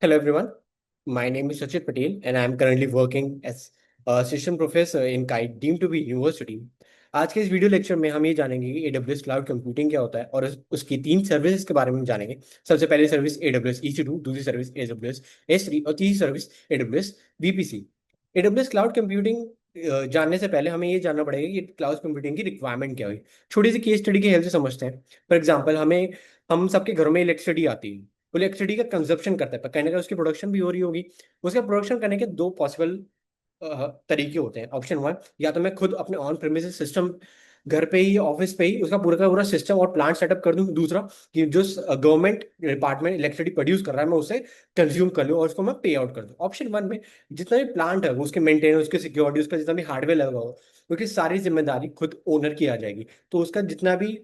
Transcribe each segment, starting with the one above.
Hello everyone, my name is Sachit Patel and I am currently working as a assistant professor in KITE deemed to be university. आज के इस video lecture में हम ये जानेंगे कि AWS क्लाउड कंप्यूटिंग क्या होता है और उसकी तीन सर्विसेज के बारे में जानेंगे। सबसे पहली सर्विस AWS EC2, दूसरी सर्विस AWS S3 और तीसरी service AWS VPC। AWS cloud computing जानने से पहले हमें ये जानना पड़ेगा कि क्लाउड कंप्यूटिंग की रिक्वायरमेंट क्या हुई। छोटी सी केस स्टडी की हेल्प से समझते हैं। फॉर एग्जाम्पल हम सबके घरों में इलेक्ट्रिसिटी आती है। वो इलेक्ट्रिसिटी का कंजप्शन करता है, पर कहीं ना कहीं उसकी प्रोडक्शन भी हो रही होगी। उसका प्रोडक्शन करने के दो पॉसिबल तरीके होते हैं। ऑप्शन वन, या तो मैं खुद अपने ऑन प्रेमिसेस सिस्टम घर पे ही ऑफिस पे ही उसका पूरा का पूरा सिस्टम और प्लांट सेटअप कर दूं। दूसरा कि जो गवर्नमेंट डिपार्टमेंट इलेक्ट्रिसिटी प्रोड्यूस कर रहा है मैं उसे कंज्यूम कर लूं और उसको मैं पे आउट कर दूं। ऑप्शन वन में जितना भी प्लांट है वो उसके मेंटेनेंस, उसकी सिक्योरिटी, उसका जितना भी हार्डवेयर लगा हो उसकी सारी जिम्मेदारी खुद ओनर की आ जाएगी। तो उसका जितना भी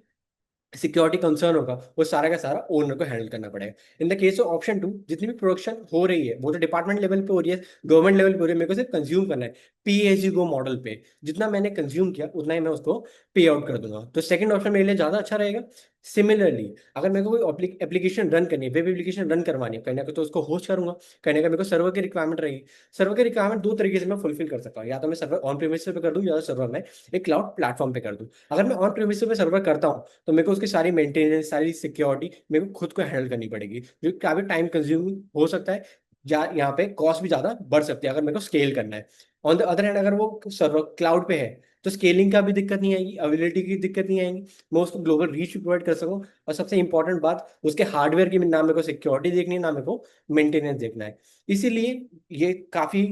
सिक्योरिटी कंसर्न होगा वो सारा का सारा ओनर को हैंडल करना पड़ेगा। In the case of option two, जितनी भी प्रोडक्शन हो रही है वो तो डिपार्टमेंट लेवल पे हो रही है, गवर्नमेंट लेवल पे हो रही है, मेरे को सिर्फ कंज्यूम करना है। Pay as you go model पे जितना मैंने कंज्यूम किया उतना ही मैं उसको पे आउट कर दूंगा। तो सेकंड ऑप्शन मेरे लिए ज्यादा अच्छा रहेगा। सिमिलरली अगर मेरे को कोई एप्लीकेशन रन करनी है, वेब एप्लीकेशन रन करवानी है, कहीं ना कहीं तो उसको होस्ट करूंगा। कहीं ना कहीं मेरे को सर्वर की रिक्वायरमेंट रहेगी। सर्वर की रिक्वायरमेंट दो तरीके से मैं फुलफिल कर सकता हूँ, या तो मैं सर्वर ऑन प्रीमिस पे कर दूं या तो सर्वर मैं एक क्लाउड प्लेटफॉर्म पे कर दूं। अगर मैं ऑन प्रीमिस पे सर्वर करता हूँ तो मेरे को उसकी सारी मेंटेनेंस, सारी सिक्योरिटी मेरे को खुद को हैंडल करनी पड़ेगी, जो काफी टाइम कंज्यूमिंग हो सकता है। यहाँ पे कॉस्ट भी ज्यादा बढ़ सकती है अगर मेरे को स्केल करना है। ऑन द अदर हैंड अगर वो सर्वर क्लाउड पे है तो स्केलिंग का भी दिक्कत नहीं आएगी, अवेलेबिलिटी की दिक्कत नहीं आएगी। मैं उसको ग्लोबल रीच भी प्रोवाइड कर सकूँ। और सबसे इंपॉर्टेंट बात, उसके हार्डवेयर की ना मेरे को सिक्योरिटी देखनी है ना मेरे को मेंटेनेंस देखना है। इसीलिए ये काफी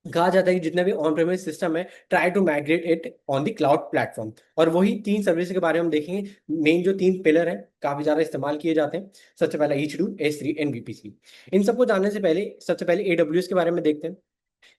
कहा जाता है कि जितने भी ऑन प्रेमिस सिस्टम है, try to migrate it on the cloud platform. और वही तीन सर्विस के बारे में हम देखेंगे। मेन जो तीन पिलर हैं काफी ज्यादा इस्तेमाल किए जाते हैं। सबसे पहला EC2, S3 एंड VPC। इन सबको जानने से पहले सबसे पहले AWS के बारे में देखते हैं।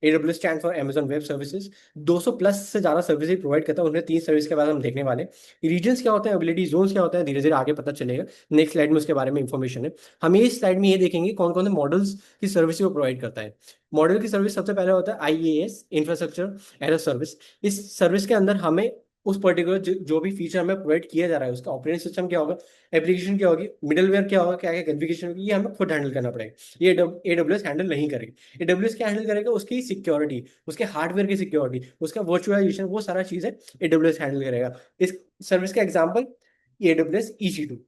AWS stand for Amazon web services. 200 plus से ज्यादा सर्विसेज प्रोवाइड करता है। उन्हें तीन सर्विस के बाद हम देखने वाले हैं। रीजन्स क्या होते हैं, एबिलिटी जोन्स क्या होता है, धीरे धीरे आगे पता चलेगा। नेक्स्ट स्लाइड में उसके बारे में इंफॉर्मेशन है। हम इस स्लाइड में ये देखेंगे कौन कौन से मॉडल्स की सर्विस को प्रोवाइड करता है। मॉडल की सर्विस सबसे पहले होता है IaaS, infrastructure as a service. इस सर्विस के अंदर हमें उस पर्टिकुलर जो भी फीचर हमें प्रोवाइड किया जा रहा है उसका ऑपरेटिंग सिस्टम क्या होगा, एप्लीकेशन क्या होगी, मिडलवेयर क्या होगा, क्या क्या कॉन्फ़िगरेशन होगी, ये हमें खुद हैंडल करना पड़ेगा। ये AWS हैंडल नहीं करेगी। AWS क्या हैंडल करेगा, उसकी सिक्योरिटी, उसके हार्डवेयर की सिक्योरिटी, उसका वर्चुअलाइजेशन, वो सारा चीज़ है AWS हैंडल करेगा। इस सर्विस का एग्जांपल AWS EC2।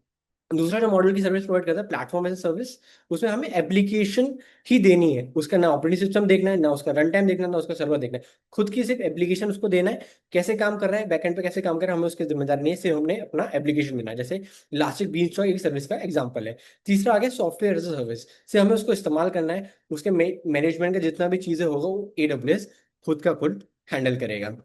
दूसरा जो मॉडल की सर्विस प्रोवाइड करता है प्लेटफॉर्म एज ए सर्विस, उसमें हमें एप्लीकेशन ही देनी है। उसका ना ऑपरेटिंग सिस्टम देखना है, ना उसका रन टाइम देखना है, ना उसका सर्वर देखना है। खुद की सिर्फ एप्लीकेशन उसको देना है। कैसे काम कर रहा है, बैकएंड पे कैसे काम कर रहा है, हमें उसकी जिम्मेदारी नहीं है। सिर्फ हमने अपना एप्लीकेशन देना है। जैसे इलास्टिक बीनस्टॉक एक सर्विस का एग्जांपल है। तीसरा आ गया सॉफ्टवेयर एज ए सर्विस, से हमें उसको इस्तेमाल करना है। उसके मैनेजमेंट का जितना भी चीजें होगा वो AWS खुद का खुद हैंडल करेगा।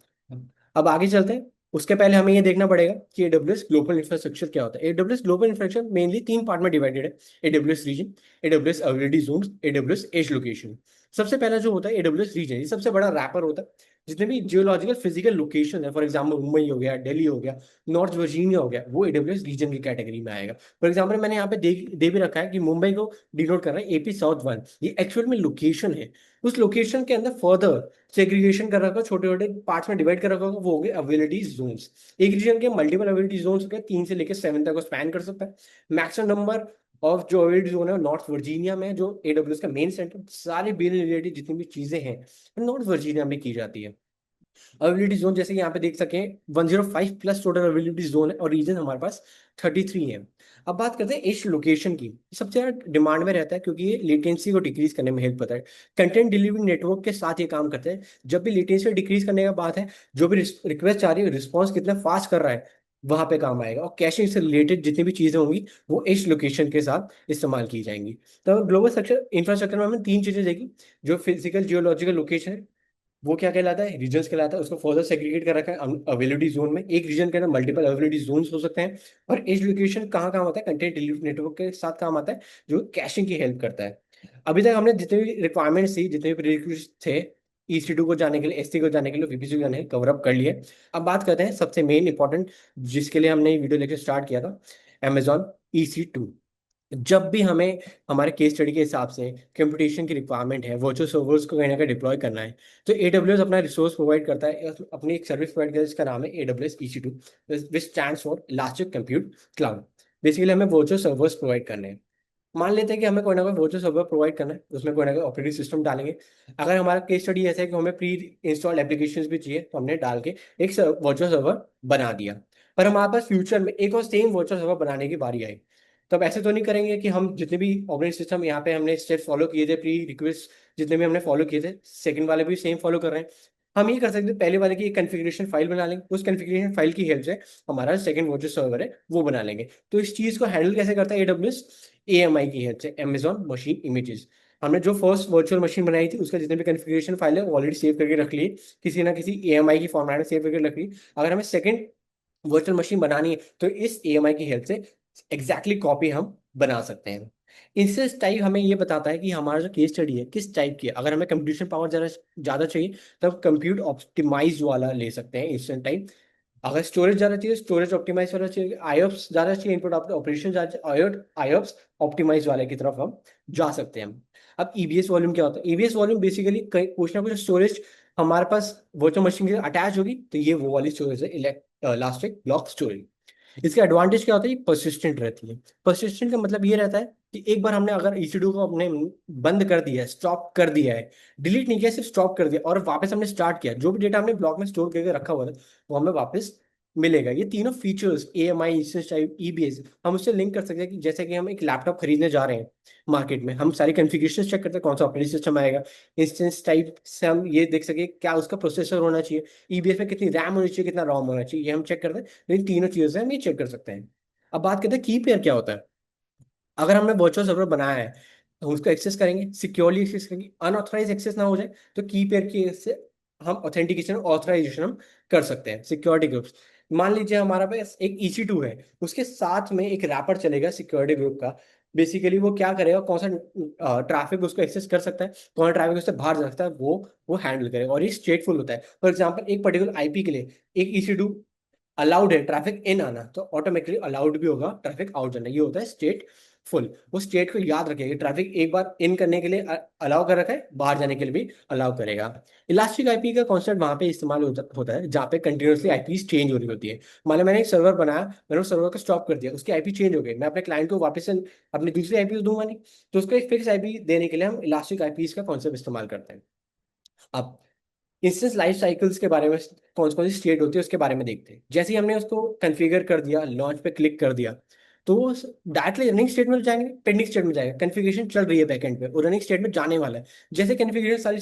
अब आगे चलते हैं। उसके पहले हमें ये देखना पड़ेगा कि AWS ग्लोबल इंफ्रास्ट्रक्चर क्या होता है। AWS ग्लोबल इंफ्रास्ट्रक्चर मेनली तीन पार्ट में डिवाइडेड है। AWS region, AWS availability zones, AWS edge location. सबसे पहला जो होता है AWS रीजन, ये सबसे बड़ा रैपर होता है। जितने भी जियोलॉजिकल फिजिकल लोकेशन है, फॉर एग्जाम्पल मुंबई हो गया, दिल्ली हो गया, नॉर्थ वर्जीनिया हो गया, वो AWS रीजन की कैटेगरी में आएगा। फॉर एग्जाम्पल मैंने यहाँ पे दे भी रखा है कि मुंबई को डिनोट कर रहा है AP South 1। ये एक्चुअल में लोकेशन है। उस लोकेशन के अंदर फर्दर सेग्रीगेशन कर रखा, छोटे छोटे पार्ट्स में डिवाइड कर रखा होगा, वो हो गए अवेलेबिलिटी जोन्स। एक रीजन के मल्टीपल अवेलेबिलिटी जोन्स हो गए, 3 से लेकर 7 तक को स्पैन कर सकता है। मैक्सिमम नंबर ऑफ जो अवेलेबिलिटी जोन है नॉर्थ वर्जीनिया में, जो AWS का मेन सेंटर, सारे बिल रिलेटेड जितनी भी चीजें हैं नॉर्थ वर्जीनिया में की जाती है। अवेलेबिलिटी जोन जैसे कि यहाँ पे देख सकें 105 प्लस टोटल अवेलेबिलिटी जोन है और रीजन हमारे पास 33 है। अब बात करते हैं एज लोकेशन की। सबसे ज्यादा डिमांड में रहता है क्योंकि ये लेटेंसी को डिक्रीज करने में हेल्प करता है। कंटेंट डिलीवरी नेटवर्क के साथ ये काम करता है। जब भी लेटेंसी डिक्रीज करने का बात है, जो भी रिक्वेस्ट आ रही है रिस्पॉन्स कितना फास्ट कर रहा है वहां पे काम आएगा। और कैशिंग से रिलेटेड जितनी भी चीजें होंगी वो एज लोकेशन के साथ इस्तेमाल की जाएंगी। तो ग्लोबल स्ट्रक्चर इंफ्रास्ट्रक्चर में हमने तीन चीजें देखी। जो फिजिकल जियोलॉजिकल लोकेशन है वो क्या कहलाता है, रीजन्स कहलाता है। उसको फर्दर सेग्रीगेट कर रखा है अवेलेबिलिटी जोन में। एक रीजन के अंदर मल्टीपल अवेलेबिलिटी जोन्स हो सकते हैं। और एज लोकेशन कहाँ काम आता है, कंटेंट डिलीवरी नेटवर्क के साथ काम आता है, जो कैशिंग की हेल्प करता है। अभी तक हमने जितने भी रिक्वायरमेंट्स थी, जितने भी प्रीरिक्विजिट्स थे, EC2 को जाने के लिए, S3 को जाने के लिए, VPC को जाने के लिए कवर अप कर लिए। अब बात करते हैं सबसे मेन इंपॉर्टेंट, जिसके लिए हमने वीडियो लेक्चर स्टार्ट किया था, Amazon EC2। जब भी हमें हमारे केस स्टडी के हिसाब से कंप्यूटेशन की रिक्वायरमेंट है, वर्चुअल सर्वर्स को कहीं ना कहीं डिप्लॉय करना है, तो AWS अपना रिसोर्स प्रोवाइड करता है, अपनी एक सर्विस प्रोवाइड करता है जिसका नाम है AWS EC2, which stands for elastic compute cloud. Basically हमें वर्चुअल सर्वर्स प्रोवाइड करने हैं। मान लेते हैं कि हमें कोई ना कोई वर्चुअल सर्वर प्रोवाइड करना है, उसमें कोई ना कोई ऑपरेटिंग सिस्टम डालेंगे। अगर हमारा केस स्टडी ऐसा है कि हमें प्री इंस्टॉल एप्लीकेशंस भी चाहिए, तो हमने डाल के एक वर्चुअल सर्वर बना दिया। पर हमारे पास फ्यूचर में एक और सेम वर्चुअल सर्वर बनाने की बारी आई, तो अब ऐसे तो नहीं करेंगे कि हम जितने भी ऑपरेटिंग सिस्टम यहाँ पे हमने स्टेप फॉलो किए थे, प्री रिक्वेस्ट जितने भी हमने फॉलो किए थे, सेकंड वाले भी सेम फॉलो कर रहे हैं। हम ये कर सकते हैं, पहले वाले की एक कॉन्फ़िगरेशन फाइल बना लेंगे, उस कॉन्फ़िगरेशन फाइल की हेल्प से हमारा सेकंड वर्चुअल सर्वर है वो बना लेंगे। तो इस चीज को हैंडल कैसे करता है एडब्ल्यूएस? एएमआई की हेल्प से, अमेजॉन मशीन इमेजेस। हमने जो फर्स्ट वर्चुअल मशीन बनाई थी उसका जितने भी कॉन्फ़िगरेशन फाइल है ऑलरेडी सेव करके रख लिए, किसी ना किसी एएमआई की फॉर्मेट में सेव करके रख ली। अगर हमें सेकंड वर्चुअल मशीन बनानी है तो इस एएमआई की हेल्प से एग्जैक्टली कॉपी हम बना सकते हैं। इंस्टेंस टाइप हमें ये बताता है कि हमारा जो केस स्टडी है किस टाइप की है। अगर हमें कंप्यूटेशन पावर ज़्यादा ज़्यादा चाहिए तब कंप्यूट ऑप्टिमाइज वाला ले सकते हैं इंस्टेंट टाइप। अगर स्टोरेज ज़्यादा चाहिए स्टोरेज ऑप्टिमाइज वाला चाहिए, आईओप्स ज़्यादा चाहिए इनपुट ऑपरेशन ज़्यादा, आईओप्स ऑप्टिमाइज वाले की तरफ हम जा सकते हैं। अब ईबीएस वॉल्यूम क्या होता है? ईबीएस वॉल्यूम बेसिकली कुछ ना कुछ स्टोरेज हमारे पास वर्चुअल मशीन के अटैच होगी, तो ये वो वाली स्टोरेज है, इलास्टिक ब्लॉक स्टोरेज। इसका एडवांटेज क्या होता है? ये परसिस्टेंट रहती है। परसिस्टेंट का मतलब ये रहता है कि एक बार हमने अगर EC2 को अपने बंद कर दिया है, स्टॉप कर दिया है, डिलीट नहीं किया, सिर्फ स्टॉप कर दिया और वापस हमने स्टार्ट किया, जो भी डेटा हमने ब्लॉक में स्टोर करके रखा हुआ था वो हमें वापस मिलेगा। ये तीनों features AMI, instance type, EBS, हम उससे लिंक कर सकते हैं कि जैसे कि हम एक लैपटॉप खरीदने जा रहे हैं मार्केट में, हम सारी कॉन्फ़िगरेशन चेक करते हैं कौन सा ऑपरेटिंग सिस्टम आएगा। इंस्टेंस टाइप से हम ये देख सके क्या उसका प्रोसेसर होना चाहिए, ईबीएस में कितनी रैम होनी चाहिए, कितना रोम होना चाहिए, ये हम चेक करते हैं। तो इन तीनों चीज़ों से हम ये चेक कर सकते हैं। अब बात करते हैं की पेयर क्या होता है। अगर हमने वर्चुअल सर्वर बनाया है तो हम उसको एक्सेस करेंगे, सिक्योरली एक्सेस करेंगे, अनऑथराइज एक्सेस ना हो जाए, तो की पेयर की से हम ऑथेंटिकेशन ऑथराइजेशन हम कर सकते हैं सिक्योरिटी ग्रुप्स। मान लीजिए हमारा पास एक EC2 है, उसके साथ में एक रैपर चलेगा सिक्योरिटी ग्रुप का। बेसिकली वो क्या करेगा, कौन सा ट्रैफिक उसको एक्सेस कर सकता है, कौन सा ट्रैफिक उससे बाहर जा सकता है, वो हैंडल करेगा। और ये स्टेटफुल होता है। फॉर एग्जाम्पल एक पर्टिकुलर आईपी के लिए एक EC2 अलाउड है ट्रैफिक इन आना, तो ऑटोमेटिकली अलाउड भी होगा ट्रैफिक आउट जाना। ये होता है स्टेट फुल। वो स्टेट को याद रखेगा, ट्रैफिक एक बार इन करने के लिए अलाउ कर रखा है, बाहर जाने के लिए भी अलाउ करेगा। इलास्टिक आईपी का कॉन्सेप्ट वहां पे इस्तेमाल होता है जहाँ पे कंटिन्यूसली आईपी चेंज हो रही होती है। मान लो मैंने एक सर्वर बनाया, मैंने उस सर्वर को स्टॉप कर दिया, उसकी आईपी चेंज हो गई, मैं अपने क्लाइंट को वापस से अपनी दूसरी आईपी दूंगा नहीं, तो उसको एक फिक्स आईपी देने के लिए हम इलास्टिक आईपीज का कॉन्सेप्ट इस्तेमाल करते हैं। अब इंस्टेंस लाइफ साइकिल्स के बारे में, कौन कौन सी स्टेट होती है उसके बारे में देखते हैं। जैसे ही हमने उसको कॉन्फ़िगर कर दिया, लॉन्च पे क्लिक कर दिया, तो वो डायरेक्टली रनिंग स्टेट में जाएंगे, पेंडिंग स्टेट में जाएगा। कॉन्फ़िगरेशन चल रही है बैकएंड पे, और रनिंग स्टेट में जाने वाला है। जैसे कॉन्फ़िगरेशन सारी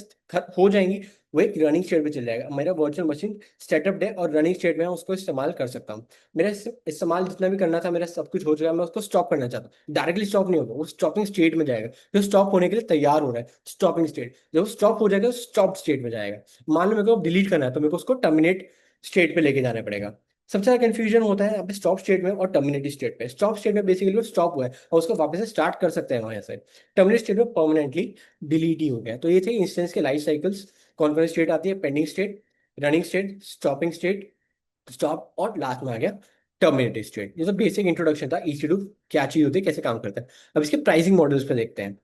हो जाएंगी, वो एक रनिंग स्टेट में चल जाएगा। मेरा वर्चुअल मशीन सेटअप है और रनिंग स्टेट में मैं उसको इस्तेमाल कर सकता हूँ। मेरा इस्तेमाल जितना भी करना था मेरा सब कुछ हो चुका है, मैं उसको स्टॉप करना चाहता हूँ, डायरेक्टली स्टॉप नहीं होगा, वो स्टॉपिंग स्टेट में जाएगा। जो स्टॉप होने के लिए तैयार हो रहा है, स्टॉपिंग स्टेट। जब स्टॉप हो जाएगा स्टॉप स्टेट में जाएगा। मान लो मेरे को डिलीट करना है तो मेरे को उसको टर्मिनेट स्टेट पे लेके जाना पड़ेगा। सबसे ज्यादा कंफ्यूजन होता है यहाँ पे स्टॉप स्टेट में और टर्मिनेट स्टेट पे। स्टॉप स्टेट में बेसिकली वो स्टॉप हुआ है और उसको वापस से स्टार्ट कर सकते हैं वहां से। टर्मिनेट स्टेट में परमानेंटली डिलीट ही हो गया। तो ये थे इंस्टेंस के लाइफ साइकिल्स। कौन कौन स्टेट आती है? Pending state, running state, stopping state, stop, और लास्ट में आ गया टर्मिनेट स्टेट। ये तो बेसिक इंट्रोडक्शन था EC2 क्या चीज होती है, कैसे काम करता है। अब इसके प्राइसिंग मॉडल्स पे देखते हैं।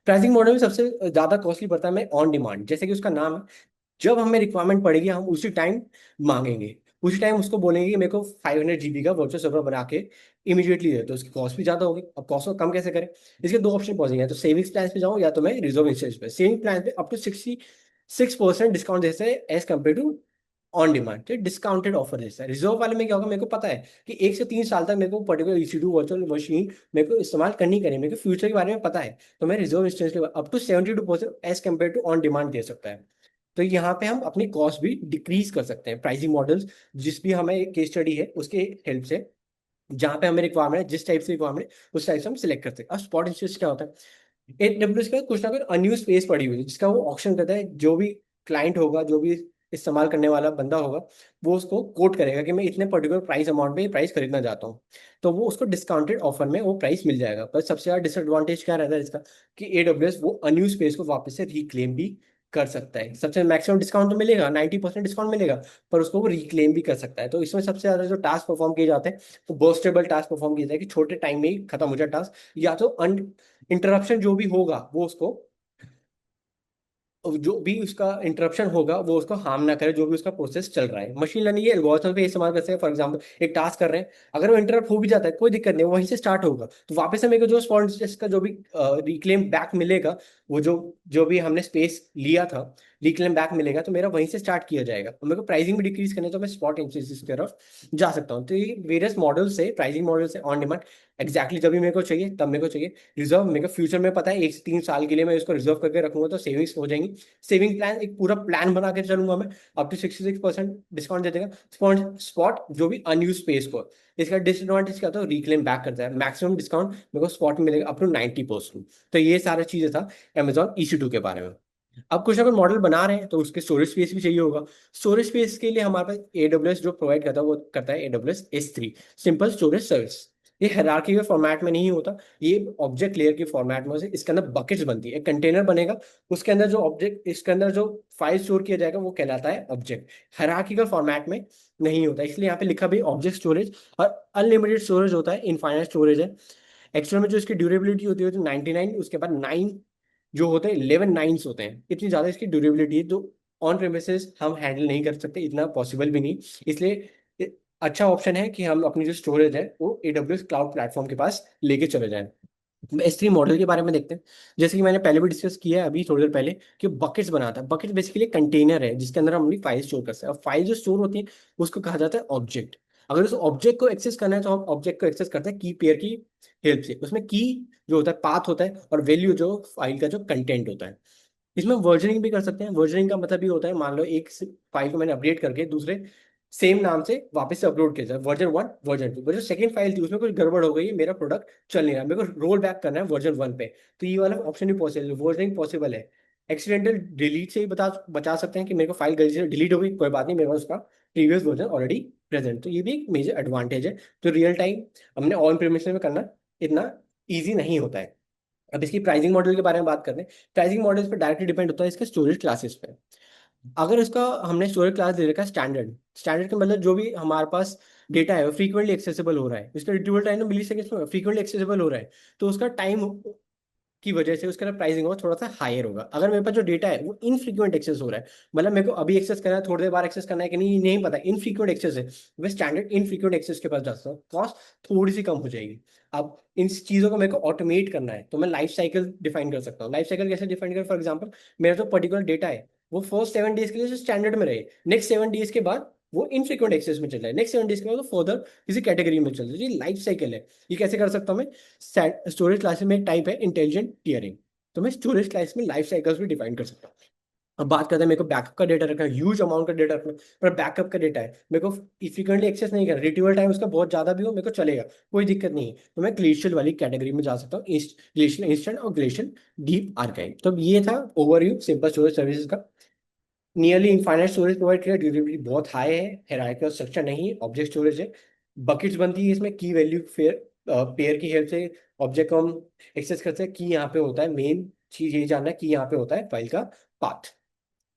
प्राइसिंग मॉडल में सबसे ज्यादा कॉस्टली पड़ता है हमें ऑन डिमांड। जैसे कि उसका नाम है, जब हमें रिक्वायरमेंट पड़ेगी हम उसी टाइम मांगेंगे, उसी टाइम उसको बोलेंगे कि मेरे को 500 GB का वर्चुअल सर्वर बना के इमीडिएटली दे। तो उसकी कॉस्ट भी ज्यादा होगी। अब कॉस्ट को कम कैसे करें? इसके दो ऑप्शन पहुंचेंगे, या तो सेविंग्स प्लान पे जाऊँ या तो मैं रिजर्व इंस्टेंस पे। सेविंग प्लान पे अप टू 66% डिस्काउंट देते हैं as compare to on demand, तो डिस्काउंटेड ऑफर देता है। रिजर्व वाले में क्या होगा, मेरे को पता है कि 1 से 3 साल तक मेरे को पर्टिकुलर EC2 वर्चुअल मशीन मेरे को इस्तेमाल करनी करनी, मेरे को फ्यूचर के बारे में पता है, तो मैं रिजर्व इंस्टेंस के up to 72% as compare to on demand दे सकता है। तो यहाँ पे हम अपनी कॉस्ट भी डिक्रीज कर सकते हैं। प्राइसिंग मॉडल्स जिस भी हमें केस स्टडी है उसके हेल्प से, जहाँ पे हमें रिक्वायरमेंट है, जिस टाइप से रिक्वायरमेंट है उस टाइप से हम सिलेक्ट करते हैं। अब स्पॉट इंस्टेंस क्या होता है? AWS का कुछ ना कुछ अनयूज स्पेस पड़ी हुई है जिसका वो ऑप्शन करता है। जो भी क्लाइंट होगा, जो भी इस्तेमाल करने वाला बंदा होगा, वो उसको कोट करेगा कि मैं इतने पर्टिकुलर प्राइस अमाउंट में ये प्राइस खरीदना चाहता हूँ, तो वो उसको डिस्काउंटेड ऑफर में वो प्राइस मिल जाएगा। पर सबसे ज्यादा डिसएडवांटेज क्या रहता है इसका, कि AWS वो अनयूज स्पेस को वापस से रिक्लेम भी कर सकता है। सबसे मैक्सिमम डिस्काउंट तो मिलेगा, 90% डिस्काउंट मिलेगा, पर उसको वो रिक्लेम भी कर सकता है। तो इसमें सबसे ज्यादा जो टास्क परफॉर्म किए जाते हैं वो बर्स्टेबल टास्क परफॉर्म किए जाते हैं कि छोटे टाइम में ही खत्म हो जाए टास्क, या तो इंटरप्शन जो भी होगा वो उसको जो भी उसका इंटरप्शन होगा वो उसको हार्म ना करे, जो भी उसका प्रोसेस चल रहा है। मशीन लर्निंग ये एल्गोरिथम पे इस्तेमाल करते हैं। फॉर एग्जांपल एक टास्क कर रहे हैं, अगर वो इंटरप्ट हो भी जाता है कोई दिक्कत नहीं, वो वहीं से स्टार्ट होगा, तो वापस से मेरे को जो स्पॉन्ज का जो भी रिक्लेम बैक मिलेगा, वो जो जो भी हमने स्पेस लिया था, रिक्लेम बैक मिलेगा, तो मेरा वहीं से स्टार्ट किया जाएगा। और मेरे को प्राइसिंग भी डिक्रीज करनी है, तो मैं स्पॉट इंस्टेंसेस की तरफ जा सकता हूँ। तो ये वेरियस मॉडल से, प्राइसिंग मॉडल से ऑन डिमांड एग्जैक्टली जब भी मेरे को चाहिए तब मेरे को चाहिए। रिजर्व मेरे को फ्यूचर में पता है 1 से 3 साल के लिए मैं इसको रिजर्व करके रखूंगा तो सेविंग्स हो जाएंगी। सेविंग प्लान, एक पूरा प्लान बना के चलूंगा मैं, अप टू 66% डिस्काउंट दे देगा। स्पॉट स्पॉट जो भी अनयूज स्पेस को, इसका डिसएडवांटेज क्या होता है, रिक्लेम बैक करता है। मैक्सिमम डिस्काउंट मेरे को स्पॉट में मिलेगा अप टू 90%। तो ये सारा चीजें था अमेजॉन EC2 के बारे में। अब कुछ अगर मॉडल बना रहे हैं तो उसके स्टोरेज स्पेस भी चाहिए होगा। स्टोरेज स्पेस के लिए हमारे पास AWS जो प्रोवाइड करता है वो करता है AWS S3 simple storage service. ये हायरार्की के फॉर्मेट में नहीं होता, ये ऑब्जेक्ट लेयर के फॉर्मेट में इसके अंदर बकेट्स बनती है, एक कंटेनर बनेगा, उसके अंदर जो ऑब्जेक्ट, इसके अंदर जो फाइल स्टोर किया जाएगा वो कहलाता है ऑब्जेक्ट। हायरार्किकल फॉर्मेट में नहीं होता, इसलिए यहाँ पे लिखा भी ऑब्जेक्ट स्टोरेज। और अनलिमिटेड स्टोरेज होता है, इनफाइनाइट स्टोरेज है। एक्चुअल में जो इसकी ड्यूरेबिलिटी होती है तो 99, उसके बाद 9 जो होते हैं 11 नाइन्स होते हैं, इतनी ज्यादा इसकी ड्यूरेबिलिटी है, जो ऑन प्रेमिसेस हम हैंडल नहीं कर सकते, इतना पॉसिबल भी नहीं। इसलिए अच्छा ऑप्शन है कि हम अपनी जो स्टोरेज है वो AWS क्लाउड प्लेटफॉर्म के पास लेके चले जाएं। S3 मॉडल के बारे में देखते हैं। जैसे कि मैंने पहले भी डिस्कस किया है अभी थोड़ी देर पहले, कि बकेट्स बनाता है। बकेट बेसिकली कंटेनर है जिसके अंदर हम अपनी फाइल स्टोर कर सकते हैं, और फाइल जो स्टोर होती है उसको कहा जाता है ऑब्जेक्ट। अगर उस ऑब्जेक्ट को एक्सेस करना है तो हम ऑब्जेक्ट को एक्सेस करते हैं की पेयर की हेल्प से। उसमें की जो होता है पाथ होता है, और वैल्यू जो फाइल का जो कंटेंट होता है। इसमें वर्जनिंग भी कर सकते हैं। वर्जनिंग का मतलब ये होता है, मान लो एक फाइल को मैंने अपडेट करके दूसरे सेम नाम से वापस से अपलोड किया जाए, वर्जन 1 वर्जन 2, पर जो सेकंड फाइल थी उसमें कुछ गड़बड़ हो गई है, मेरा प्रोडक्ट चल नहीं रहा, मेरे को रोल बैक करना है वर्जन 1 पे, तो ये वाला ऑप्शन भी पॉसिबल, वर्जनिंग पॉसिबल है। एक्सीडेंटल डिलीट से ही बचा सकते हैं कि मेरे को फाइल गलती से डिलीट हो गई, कोई बात नहीं, मेरे पास उसका प्रीवियस वर्जन ऑलरेडी प्रेजेंट। तो ये भी एक मेजर एडवांटेज है। तो रियल टाइम हमने ऑन प्रीमिस में करना इतना ईजी नहीं होता है। अब इसकी प्राइसिंग मॉडल के बारे में बात करते हैं। प्राइसिंग मॉडल पर डायरेक्टली डिपेंड होता है इसके स्टोरेज क्लासेस पे। अगर इसका हमने स्टोरेज क्लास दे रखा है स्टैंडर्ड, स्टैंडर्ड का मतलब जो भी हमारे पास डेटा है वो फ्रीक्वेंटली एक्सेसिबल हो रहा है, इसका रिट्रीवल टाइम मिली सेकंड्स में फ्रीक्वेंटली एक्सेसिबल हो रहा है, तो उसका टाइम की वजह से उसका प्राइसिंग होगा थोड़ा सा हायर होगा। अगर मेरे पास जो डेटा है वो इनफ्रीक्वेंट एक्सेस हो रहा है, मतलब मेरे को अभी एक्सेस करना है, थोड़ी देर बाद एक्सेस करना है कि नहीं, नहीं पता, इनफ्रीक्वेंट एक्सेस है, मैं स्टैंडर्ड इनफ्रीक्वेंट एक्सेस के पास जाता हूँ, कॉस्ट थोड़ी सी कम हो जाएगी। अब इन चीज़ों को मेरे को ऑटोमेट करना है तो मैं लाइफ साइकिल डिफाइन कर सकता हूँ। लाइफ साइकिल कैसे डिफाइन कर, फॉर एग्जाम्पल मेरा जो पर्टिकुलर डेटा है वो फर्स्ट 7 डेज के लिए स्टैंडर्ड में रहे, नेक्स्ट 7 डेज के बाद वो इनफ्रीक्वेंट एक्सेस में चल रहा है, नेक्स्ट 7 डेज के बाद वो फर्दर किसी कैटेगरी में चल रहा है। ये लाइफ साइकिल है। ये कैसे कर सकता हूँ मैं, स्टोरेज क्लासेस में एक टाइप है इंटेलिजेंट टियरिंग, तो मैं स्टोरेज क्लास में लाइफ साइकिल्स भी डिफाइन कर सकता हूँ। अब बात करते हैं, मेरे को बैकअप का डेटा रखना है, ह्यूज अमाउंट का डेटा रखना है, पर बैकअप का डेटा है मेरे को फ्रीक्वेंटली एक्सेस नहीं करना, रिट्रीवल टाइम उसका बहुत ज्यादा भी हो मेरे को चलेगा, कोई दिक्कत नहीं है, तो मैं ग्लेशियल वाली कैटेगरी में जा सकता हूँ, ग्लेशियल इंस्टेंट और ग्लेशियल डीप आर्काइव। तो ये था ओवरव्यू सिंपल स्टोरेज सर्विसेज का। नियरली इनफाइनाइट स्टोरेज प्रोवाइड किया, ड्यूरेबिलिटी बहुत हाई है, हायरार्किकल स्ट्रक्चर नहीं है, ऑब्जेक्ट स्टोरेज है, बकेट्स बनती है इसमें की वैल्यू फेयर पेयर की हेल्प से ऑब्जेक्ट को हम एक्सेस करते हैं। की यहाँ पे होता है, मेन चीज ये जानना है कि यहाँ पे होता है फाइल का पाथ।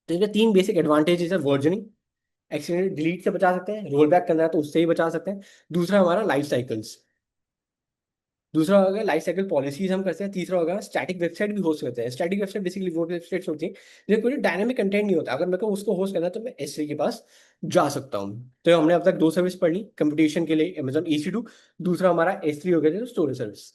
तो इसके 3 बेसिक एडवांटेजेस है। वर्जनिंग, एक्सीडेंट डिलीट से बचा सकते हैं, रोल बैक करना है तो उससे ही बचा सकते हैं। दूसरा हमारा लाइफ साइकिल्स, दूसरा होगा लाइफ साइकिल पॉलिसीज हम करते हैं। तीसरा होगा स्टैटिक वेबसाइट भी होस्ट करते हैं। स्टैटिक वेबसाइट बेसिकली वो वेबसाइट्स होती है जिसमें कोई डायनामिक कंटेंट नहीं होता, अगर मेरे को उसको होस्ट करना है तो मैं S3 के पास जा सकता हूँ। तो हमने अब तक 2 सर्विस पढ़ ली कंप्यूटेशन के लिए, अमेजॉन EC2, दूसरा हमारा S3 हो गया स्टोरेज सर्विस।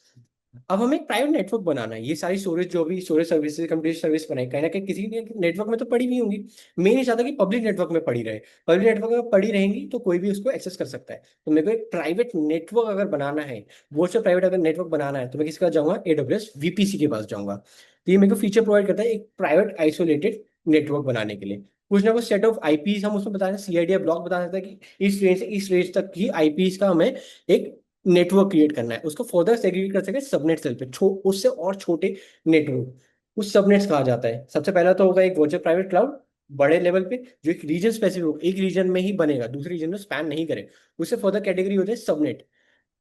अब हमें एक प्राइवेट नेटवर्क बनाना है। ये सारी स्टोरेज जो भी स्टोरेज सर्विसेज कंप्यूटर सर्विस बनाई कहीं ना कहीं किसी नेटवर्क में तो पड़ी हुई होंगी। मैं नहीं चाहता कि पब्लिक नेटवर्क में पड़ी रहे, पब्लिक नेटवर्क में पड़ी रहेंगी तो कोई भी उसको एक्सेस कर सकता है। तो मेरे को एक प्राइवेट नेटवर्क अगर बनाना है, वो से प्राइवेट अगर नेटवर्क बनाना है तो मैं किसके पास जाऊंगा, AWS VPC के पास जाऊंगा। तो ये मेरे को फीचर प्रोवाइड करता है एक प्राइवेट आइसोलेटेड नेटवर्क बनाने के लिए। कुछ ना कुछ सेट ऑफ आईपीस हम उसमें बता रहे हैं, CIDR ब्लॉक बता सकते हैं कि इस रेंज से इस रेंज तक की आईपीस का हमें एक नेटवर्क क्रिएट करना है। उसको फर्दर सेग्रीगेट कर सके सबनेट सेल पे, उससे और छोटे नेटवर्क, उस सबनेट्स कहा जाता है। सबसे पहला तो होगा एक वर्चुअल प्राइवेट क्लाउड, बड़े लेवल पे, जो एक रीजन स्पेसिफिक हो, एक रीजन में ही बनेगा, दूसरे रीजन में स्पैन नहीं करे। उससे फर्दर कैटेगरी होते हैं सबनेट,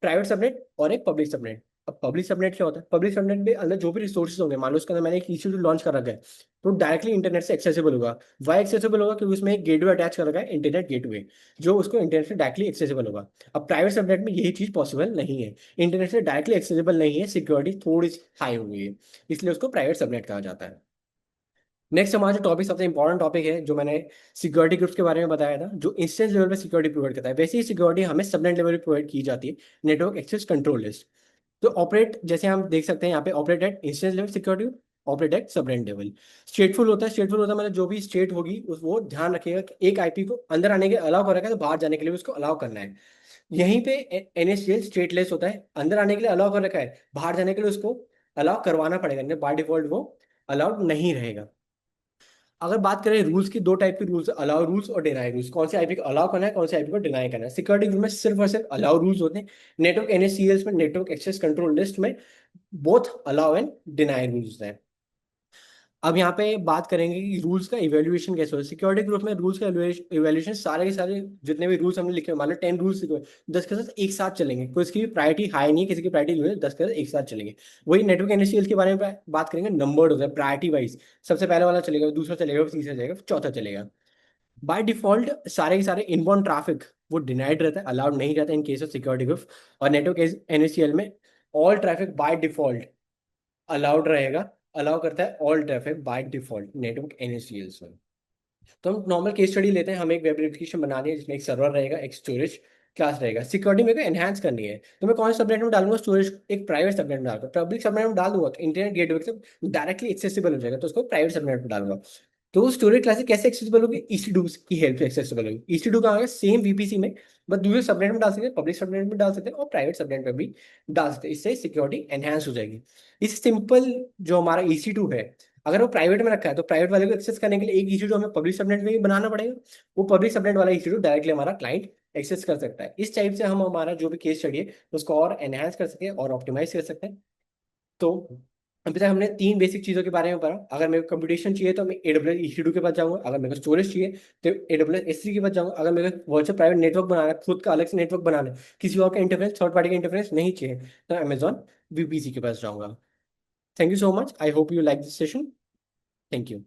प्राइवेट सबनेट और एक पब्लिक सबनेट। अब पब्लिक सबनेट क्या होता है, पब्लिक सबनेट में अंदर जो भी रिसोर्सेज होंगे, मान लो उसके अंदर मैंने एक EC2 लॉन्च कर रखा है, तो डायरेक्टली इंटरनेट से एक्सेसिबल होगा। वाई एक्सेसिबल होगा, क्योंकि उसमें एक गेटवे अटैच कर रखा है, इंटरनेट गेटवे, जो उसको इंटरनेट से डायरेक्टली एक्सेसिबल होगा। अब प्राइवेट सबनेट में यही चीज पॉसिबल नहीं है, इंटरनेट से डायरेक्टली एक्सेसिबल नहीं है, सिक्योरिटी थोड़ी हाई हो गई है, इसलिए उसको प्राइवेट सबनेट कहा जाता है। नेक्स्ट हमारा जो टॉपिक सबसे इंपॉर्टेंट टॉपिक है, जो मैंने सिक्योरिटी ग्रुप्स के बारे में बताया था, जो इंस्टेंस लेवल पे सिक्योरिटी प्रोवाइड करता है, वैसे ही सिक्योरिटी हमें सबनेट लेवल पे प्रोवाइड की जाती है, नेटवर्क एक्सेस कंट्रोल लिस्ट। तो ऑपरेट, जैसे हम देख सकते हैं यहाँ पे, operate at instance level security, operate at subnet level. Stateful होता है, स्टेटफुल होता है मतलब जो भी स्टेट होगी उस वो ध्यान रखिएगा कि एक आईपी को अंदर आने के अलाउ कर रखा है तो बाहर जाने के लिए भी उसको अलाउ करना है। यहीं पे एनएससीएल स्टेटलेस होता है, अंदर आने के लिए अलाउ कर रखा है, बाहर जाने के लिए उसको अलाउ करवाना पड़ेगा, बाय डिफॉल्ट वो अलाउड नहीं रहेगा। अगर बात करें रूल्स की, दो टाइप के रूल्स, अलाउ रूल्स और डिनाई रूल्स। कौन से आईपी को अलाउ करना है, कौन से आईपी को डिनाई करना है। सिक्योरिटी ग्रुप में सिर्फ और सिर्फ अलाउ रूल्स होते हैं। नेटवर्क एनएससीएल्स में, नेटवर्क एक्सेस कंट्रोल लिस्ट में, both allow and deny rules हैं। अब यहाँ पे बात करेंगे कि रूल्स का इवेल्युएशन कैसे होता है। सिक्योरिटी ग्रुप में रूल्स का इवेल्युएशन, सारे के सारे जितने भी रूल्स हमने लिखे हैं, मान लो 10 रूल्स लिखे हुए, 10 के साथ एक साथ चलेंगे, कोई इसकी प्रायोरिटी हाई नहीं है, किसी की प्रायोरिटी लो है, 10 के साथ एक साथ चलेंगे। वही नेटवर्क एनएससीएल के बारे में बात करेंगे, नंबर्ड होता है प्रायोरिटी वाइज, सबसे पहले वाला चलेगा, दूसरा चलेगा, फिर तीसरा चलेगा, फिर चौथा चलेगा। बाय डिफॉल्ट सारे के सारे इनबाउंड ट्रैफिक वो डिनाइड रहता है, अलाउड नहीं रहता in case of security group. और नेटवर्क एनएससीएल में all traffic by default allowed रहेगा, अलाउ करता है all traffic by default network NSCL में। तो हम नॉर्मल केस स्टडी लेते हैं, हमें एक वेब एप्लीकेशन बनानी है जिसमें एक सर्वर रहेगा, एक स्टोरेज क्लास रहेगा। सिक्योरिटी मेरे को एनहांस करनी है, तो मैं कौन से सबनेट में डालूंगा, स्टोरेज एक प्राइवेट सबनेट में डालूंगा। पब्लिक सबनेट में डाल दूंगा तो इंटरनेट गेटवे से डायरेक्टली एक्सेसिबल हो जाएगा, तो उसको प्राइवेट सबनेट में डालूंगा। तो स्टोरेज क्लासेस कैसे एक्सेसिबल होगी, EC2 की हेल्प से एक्सेसिबल होगी। EC2 कहाँ है, सेम VPC में, बस दूसरे सबनेट में डाल सकते हैं, पब्लिक सबनेट में डाल सकते हैं और प्राइवेट सबनेट में भी डाल सकते हैं। इससे सिक्योरिटी एनहांस हो जाएगी। इस सिंपल जो हमारा EC2 है, अगर वो प्राइवेट में रखा है तो प्राइवेट वाले को एक्सेस करने के लिए एक EC2 हमें पब्लिक सबनेट में भी बनाना पड़ेगा। वो पब्लिक सबनेट वाला EC2 डायरेक्टली हमारा क्लाइंट एक्सेस कर सकता है। इस टाइप से हम हमारा जो भी केस स्टडी है उसको और एनहांस कर सकते हैं और ऑप्टिमाइज कर सकते हैं। तो अभी तक हमने तीन बेसिक चीज़ों के बारे में पढ़ा। अगर मेरे को कंप्यूटेशन चाहिए तो मैं AWS EC2 के पास जाऊंगा, अगर मेरे को स्टोरेज चाहिए तो AWS S3 के पास जाऊंगा, अगर मेरे को वर्चुअल प्राइवेट नेटवर्क बनाना है, खुद का अलग से नेटवर्क बनाना है, किसी और का इंटरफेरेंस, थर्ड पार्टी का इंटरफेरेंस नहीं चाहिए, तो Amazon VPC के पास जाऊंगा। Thank you so much, I hope you like this session. Thank you.